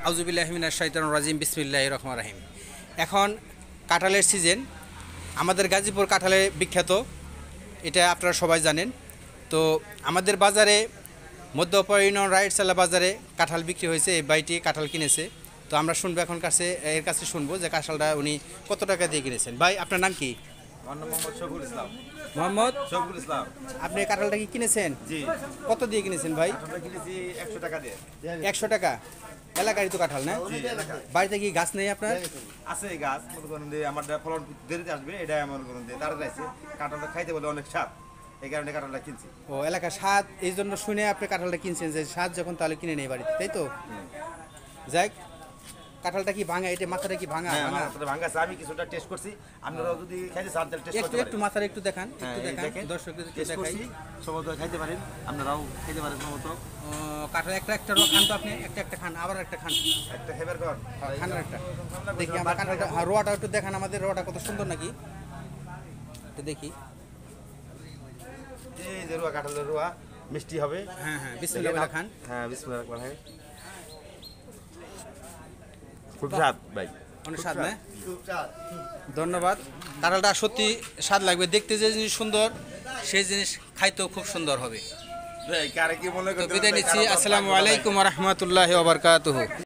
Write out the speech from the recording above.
আউযুবিল্লাহি মিনাশ শাইতানির রাজিম বিসমিল্লাহির রহমানির রহিম। এখন কাঁঠালের সিজন, আমাদের গাজীপুর কাঁঠালে বিখ্যাত, এটা আপনারা সবাই জানেন। তো আমাদের বাজারে মধ্যপাড়া ইউনিয়ন রাইটসালা বাজারে কাঁঠাল বিক্রি হয়েছে, এই ভাইটি কাঁঠাল কিনেছে। তো আমরা শুনবো এখন এর কাছে শুনবো যে কাঁঠালটা উনি কত টাকা দিয়ে কিনেছেন। ভাই, আপনার নাম কি? মোহাম্মদ শফিকুল ইসলাম। মোহাম্মদ শফিকুল ইসলাম। আপনি কাঁঠালটা কি কিনেছেন? জি। কত দিয়ে কিনেছেন ভাই? আমরা কিনেছি 100 টাকা দিয়ে। 100 টাকা। এলাকারই তো কাঁঠাল না? জি, এলাকা। বাড়িতে কি গাছ নেই আপনার? আছে গাছ, মনে করেন যে আমার ফলন দেরিতে আসবে, এটা মনে করেন যে তাড়াতাড়ি আছে। কাঁঠালটা খাইতে বলে অনেক স্বাদ, এই কারণে কাঁঠালটা কিনছি। ও, এলাকা স্বাদ, এই জন্য শুনে আপনি কাঁঠালটা কিনছেন যে স্বাদ যখন তাহলে কিনে নেই বাড়িতে, তাই তো? যাক, কাঁঠালটা কি ভাঙা? এটা মাথাটা কি ভাঙা? হ্যাঁ, ভাঙা মাথাটা ভাঙা আছে। আমি কিছুটা টেস্ট করছি, আপনারাও যদি খাইতে চান তাহলে টেস্ট একটু করতে একটু পারেন। মাথার একটু দেখান, হ্যাঁ, একটু এই দেখান দেখেন, দর্শকদের একটু টেস্ট দেখাই। করছি, সবাই খাইতে পারেন, আপনারাও খাইতে পারেন সমস্ত। কাঁঠাল একটা একটা রোয়া খান তো আপনি, একটা একটা খান, আবার একটা খান, একটা খাইবার কর। খান আর একটা। দেখি আমরা কাঁঠালটা, হ্যাঁ, রোয়াটা একটু দেখান আমাদের, রোয়াটা কত সুন্দর নাকি একটু দেখি। এই যে রুয়া, কাঁঠালের রুয়া মিষ্টি হবে। হ্যাঁ হ্যাঁ, বিসমিল্লাহ বলে খান। হ্যাঁ, বিসমিল্লাহ বলা হয়। খুব স্বাদ ভাই, অনেক স্বাদ না? ধন্যবাদ। কাঁঠালটা সত্যি স্বাদ লাগবে, দেখতে যে জিনিস সুন্দর সেই জিনিস খাইতেও খুব সুন্দর হবে। কারে কি মনে তো করতে বিদায় নিচ্ছি, আসসালামু আলাইকুম ওয়া রাহমাতুল্লাহি ওয়া বারাকাতুহু।